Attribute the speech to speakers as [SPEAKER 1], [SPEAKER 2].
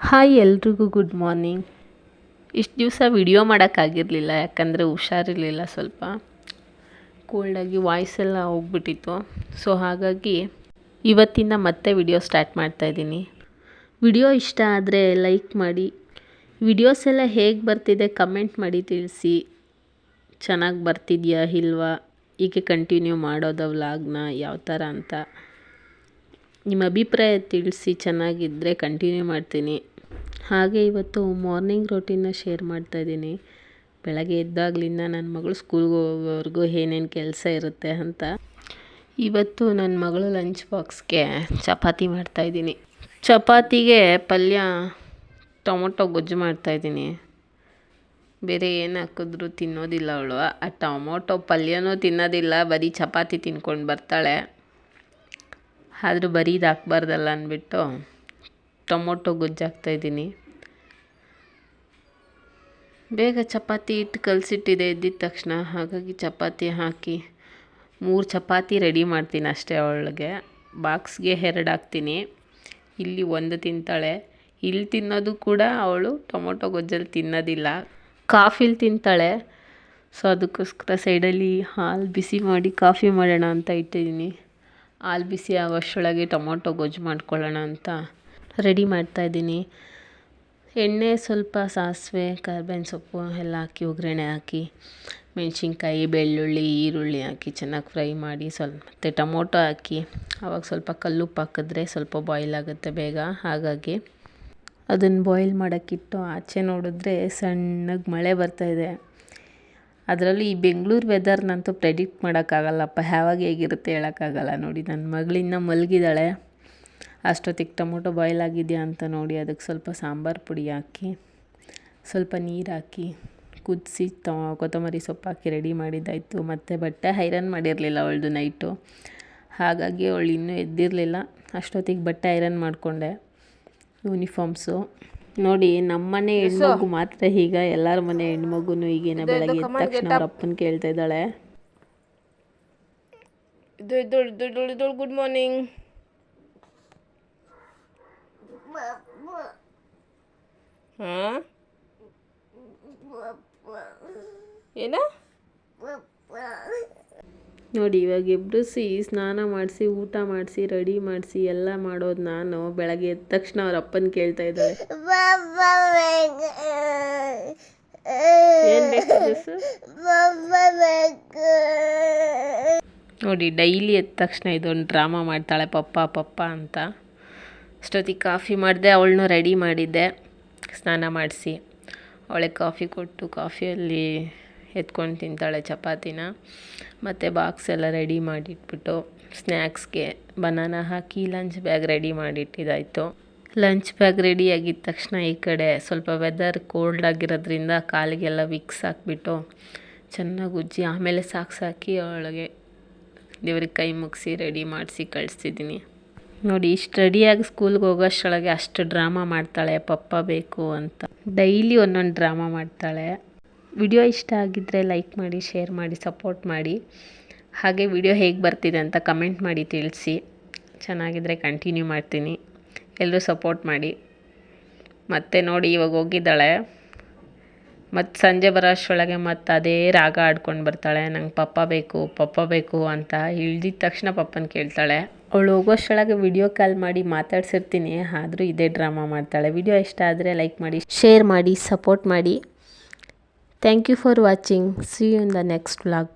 [SPEAKER 1] Hi ಎಲ್ರಿಗೂ good morning. ಇಷ್ಟು ದಿವಸ ವಿಡಿಯೋ ಮಾಡೋಕ್ಕಾಗಿರಲಿಲ್ಲ, ಯಾಕಂದರೆ ಹುಷಾರಿರಲಿಲ್ಲ, ಸ್ವಲ್ಪ ಕೋಲ್ಡಾಗಿ ವಾಯ್ಸ್ ಎಲ್ಲ ಹೋಗ್ಬಿಟ್ಟಿತ್ತು. ಸೊ ಹಾಗಾಗಿ ಇವತ್ತಿಂದ ಮತ್ತೆ ವಿಡಿಯೋ ಸ್ಟಾರ್ಟ್ ಮಾಡ್ತಾಯಿದ್ದೀನಿ. ವಿಡಿಯೋ ಇಷ್ಟ ಆದರೆ ಲೈಕ್ ಮಾಡಿ, ವಿಡಿಯೋಸ್ ಎಲ್ಲ ಹೇಗೆ ಬರ್ತಿದೆ ಕಮೆಂಟ್ ಮಾಡಿ ತಿಳಿಸಿ. ಚೆನ್ನಾಗಿ ಬರ್ತಿದೆಯಾ ಇಲ್ವಾ, ಹೀಗೆ ಕಂಟಿನ್ಯೂ ಮಾಡೋದು ವ್ಲಾಗ್ನ ಯಾವ ಥರ ಅಂತ ನಿಮ್ಮ ಅಭಿಪ್ರಾಯ ತಿಳಿಸಿ. ಚೆನ್ನಾಗಿದ್ದರೆ ಕಂಟಿನ್ಯೂ ಮಾಡ್ತೀನಿ. ಹಾಗೆ ಇವತ್ತು ಮಾರ್ನಿಂಗ್ ರೋಟೀನ್ನ ಶೇರ್ ಮಾಡ್ತಾಯಿದ್ದೀನಿ. ಬೆಳಗ್ಗೆ ಎದ್ದಾಗಲಿಂದ ನನ್ನ ಮಗಳು ಸ್ಕೂಲ್ಗೆ ಹೋಗೋವರೆಗೂ ಏನೇನು ಕೆಲಸ ಇರುತ್ತೆ ಅಂತ. ಇವತ್ತು ನನ್ನ ಮಗಳು ಲಂಚ್ ಬಾಕ್ಸ್ಗೆ ಚಪಾತಿ ಮಾಡ್ತಾಯಿದ್ದೀನಿ. ಚಪಾತಿಗೆ ಪಲ್ಯ ಟೊಮೊಟೊ ಗೊಜ್ಜು ಮಾಡ್ತಾಯಿದ್ದೀನಿ. ಬೇರೆ ಏನು ಹಾಕಿದ್ರೂ ತಿನ್ನೋದಿಲ್ಲ ಅವಳು. ಆ ಟೊಮೊಟೊ ಪಲ್ಯನೂ ತಿನ್ನೋದಿಲ್ಲ, ಬರೀ ಚಪಾತಿ ತಿನ್ಕೊಂಡು ಬರ್ತಾಳೆ. ಆದರೂ ಬರೀದು ಹಾಕ್ಬಾರ್ದಲ್ಲ ಅಂದ್ಬಿಟ್ಟು ಟೊಮೊಟೊ ಗೊಜ್ಜು ಹಾಕ್ತಾಯಿದ್ದೀನಿ. ಬೇಗ ಚಪಾತಿ ಹಿಟ್ಟು ಕಲಸಿಟ್ಟಿದೆ ಎದ್ದಿದ ತಕ್ಷಣ, ಹಾಗಾಗಿ ಚಪಾತಿ ಹಾಕಿ 3 ಚಪಾತಿ ರೆಡಿ ಮಾಡ್ತೀನಿ ಅಷ್ಟೇ. ಅವಳಿಗೆ ಬಾಕ್ಸ್ಗೆ 2 ಹಾಕ್ತೀನಿ. ಇಲ್ಲಿ 1 ತಿಂತಾಳೆ. ಇಲ್ಲಿ ತಿನ್ನೋದು ಕೂಡ ಅವಳು ಟೊಮೊಟೊ ಗೊಜ್ಜಲ್ಲಿ ತಿನ್ನೋದಿಲ್ಲ, ಕಾಫಿಲಿ ತಿಂತಾಳೆ. ಸೊ ಅದಕ್ಕೋಸ್ಕರ ಸೈಡಲ್ಲಿ ಹಾಲು ಬಿಸಿ ಮಾಡಿ ಕಾಫಿ ಮಾಡೋಣ ಅಂತ ಇಟ್ಟಿದ್ದೀನಿ. ಹಾಲು ಬಿಸಿ ಆಗೋಷ್ಟರೊಳಗೆ ಟೊಮೊಟೊ ಗೊಜ್ಜು ಮಾಡ್ಕೊಳ್ಳೋಣ ಅಂತ ರೆಡಿ ಮಾಡ್ತಾಯಿದ್ದೀನಿ. ಎಣ್ಣೆ ಸ್ವಲ್ಪ ಸಾಸಿವೆ ಕರ್ಬೇವಿನ ಸೊಪ್ಪು ಎಲ್ಲ ಹಾಕಿ ಒಗ್ಗರಣೆ ಹಾಕಿ ಮೆಣಸಿನ್ಕಾಯಿ ಬೆಳ್ಳುಳ್ಳಿ ಈರುಳ್ಳಿ ಹಾಕಿ ಚೆನ್ನಾಗಿ ಫ್ರೈ ಮಾಡಿ ಮತ್ತು ಟೊಮೊಟೊ ಹಾಕಿ ಆವಾಗ ಸ್ವಲ್ಪ ಕಲ್ಲುಪ್ಪು ಹಾಕಿದ್ರೆ ಸ್ವಲ್ಪ ಬಾಯ್ಲ್ ಆಗುತ್ತೆ ಬೇಗ. ಹಾಗಾಗಿ ಅದನ್ನು ಬಾಯ್ಲ್ ಮಾಡೋಕ್ಕಿಟ್ಟು ಆಚೆ ನೋಡಿದ್ರೆ ಸಣ್ಣಗೆ ಮಳೆ ಬರ್ತಾಯಿದೆ. ಅದರಲ್ಲಿ ಈ ಬೆಂಗಳೂರು ವೆದರ್ನಂತೂ ಪ್ರೆಡಿಕ್ಟ್ ಮಾಡೋಕ್ಕಾಗಲ್ಲಪ್ಪ, ಯಾವಾಗ ಹೇಗಿರುತ್ತೆ ಹೇಳೋಕ್ಕಾಗಲ್ಲ. ನೋಡಿ ನನ್ನ ಮಗಳಿನ್ನ ಮಲಗಿದ್ದಾಳೆ. ಅಷ್ಟೊತ್ತಿಗೆ ಟೊಮೊಟೊ ಬಾಯ್ಲ್ ಆಗಿದೆಯಾ ಅಂತ ನೋಡಿ ಅದಕ್ಕೆ ಸ್ವಲ್ಪ ಸಾಂಬಾರು ಪುಡಿ ಹಾಕಿ ಸ್ವಲ್ಪ ನೀರು ಹಾಕಿ ಕುದಿಸಿ ಕೊತ್ತಂಬರಿ ಸೊಪ್ಪು ಹಾಕಿ ರೆಡಿ ಮಾಡಿದ್ದಾಯಿತು. ಮತ್ತು ಬಟ್ಟೆ ಐರನ್ ಮಾಡಿರಲಿಲ್ಲ ಅವಳದು ನೈಟು, ಹಾಗಾಗಿ ಅವಳು ಇನ್ನೂ ಎದ್ದಿರಲಿಲ್ಲ. ಅಷ್ಟೊತ್ತಿಗೆ ಬಟ್ಟೆ ಐರನ್ ಮಾಡಿಕೊಂಡೆ, ಯೂನಿಫಾರ್ಮ್ಸು. ನೋಡಿ ನಮ್ಮನೆ ಹೆಣ್ಮಗು ಮಾತ್ರ ಈಗ, ಎಲ್ಲರ ಮನೆ ಹೆಣ್ಮಗುನು ಈಗೇನ ಬೆಳಗ್ಗೆ ಎದ್ದ ತಕ್ಷಣ ಅವ್ರ ಅಪ್ಪನ ಕೇಳ್ತಾ ಇದ್ದಾಳೆ. Good morning. ಏನ ನೋಡಿ ಇವಾಗ ಎಬ್ಬಿಸಿ ಸ್ನಾನ ಮಾಡಿಸಿ ಊಟ ಮಾಡಿಸಿ ರೆಡಿ ಮಾಡಿಸಿ ಎಲ್ಲ ಮಾಡೋದು ನಾನು. ಬೆಳಗ್ಗೆ ಎದ್ದ ತಕ್ಷಣ ಅವ್ರ ಅಪ್ಪನ ಕೇಳ್ತಾ ಇದ್ದಾಳೆ ಏನು ಬೇಕು. ನೋಡಿ ಡೈಲಿ ಎದ್ದ ತಕ್ಷಣ ಇದೊಂದು ಡ್ರಾಮಾ ಮಾಡ್ತಾಳೆ, ಪಪ್ಪ ಪಪ್ಪ ಅಂತ. ಅಷ್ಟೊತ್ತಿಗೆ ಕಾಫಿ ಮಾಡಿದೆ, ಅವಳನ್ನೂ ರೆಡಿ ಮಾಡಿದ್ದೆ, ಸ್ನಾನ ಮಾಡಿಸಿ ಅವಳಿಗೆ ಕಾಫಿ ಕೊಟ್ಟು ಕಾಫಿಯಲ್ಲಿ ಎತ್ಕೊಂಡು ತಿಂತಾಳೆ ಚಪಾತಿನ. ಮತ್ತು ಬಾಕ್ಸ್ ಎಲ್ಲ ರೆಡಿ ಮಾಡಿಟ್ಬಿಟ್ಟು ಸ್ನ್ಯಾಕ್ಸ್ಗೆ ಬನಾನಾ ಹಾಕಿ ಲಂಚ್ ಬ್ಯಾಗ್ ರೆಡಿ ಮಾಡಿಟ್ಟಿದ್ದಾಯಿತು. ಲಂಚ್ ಬ್ಯಾಗ್ ರೆಡಿ ಆಗಿದ ತಕ್ಷಣ ಈ ಕಡೆ ಸ್ವಲ್ಪ ವೆದರ್ ಕೋಲ್ಡ್ ಆಗಿರೋದ್ರಿಂದ ಕಾಲಿಗೆಲ್ಲ ವಿಕ್ಸ್ ಹಾಕ್ಬಿಟ್ಟು ಚೆನ್ನಾಗಿ ಉಜ್ಜಿ ಆಮೇಲೆ ಸಾಕ್ಸ್ ಹಾಕಿ ಅವಳಿಗೆ ದೇವ್ರಿಗೆ ಕೈ ಮುಗಿಸಿ ರೆಡಿ ಮಾಡಿಸಿ ಕಳಿಸ್ತಿದ್ದೀನಿ. ನೋಡಿ ಇಷ್ಟು ರೆಡಿಯಾಗಿ ಸ್ಕೂಲ್ಗೆ ಹೋಗೋಷ್ಟರೊಳಗೆ ಅಷ್ಟು ಡ್ರಾಮಾ ಮಾಡ್ತಾಳೆ, ಪಪ್ಪ ಬೇಕು ಅಂತ. ಡೈಲಿ ಒಂದೊಂದು ಡ್ರಾಮಾ ಮಾಡ್ತಾಳೆ. ವಿಡಿಯೋ ಇಷ್ಟ ಆಗಿದ್ದರೆ ಲೈಕ್ ಮಾಡಿ, ಶೇರ್ ಮಾಡಿ, ಸಪೋರ್ಟ್ ಮಾಡಿ. ಹಾಗೆ ವಿಡಿಯೋ ಹೇಗೆ ಬರ್ತಿದೆ ಅಂತ ಕಮೆಂಟ್ ಮಾಡಿ ತಿಳಿಸಿ. ಚೆನ್ನಾಗಿದ್ದರೆ ಕಂಟಿನ್ಯೂ ಮಾಡ್ತೀನಿ, ಎಲ್ಲರೂ ಸಪೋರ್ಟ್ ಮಾಡಿ. ಮತ್ತು ನೋಡಿ ಇವಾಗ ಹೋಗಿದ್ದಾಳೆ, ಮತ್ತು ಸಂಜೆ ಬರೋ ಅಷ್ಟರೊಳಗೆ ಮತ್ತು ಅದೇ ರಾಗ ಆಡ್ಕೊಂಡು ಬರ್ತಾಳೆ, ನಂಗೆ ಪಪ್ಪ ಬೇಕು ಅಂತ. ಇಳ್ದಿದ ತಕ್ಷಣ ಪಪ್ಪನ ಕೇಳ್ತಾಳೆ. ಅವಳು ಹೋಗೋಷ್ಟರೊಳಗೆ ವಿಡಿಯೋ ಕಾಲ್ ಮಾಡಿ ಮಾತಾಡ್ಸಿರ್ತೀನಿ, ಆದರೂ ಇದೇ ಡ್ರಾಮಾ ಮಾಡ್ತಾಳೆ. ವಿಡಿಯೋ ಇಷ್ಟ ಆದರೆ ಲೈಕ್ ಮಾಡಿ, ಶೇರ್ ಮಾಡಿ, ಸಪೋರ್ಟ್ ಮಾಡಿ. Thank you for watching. See you in the next vlog.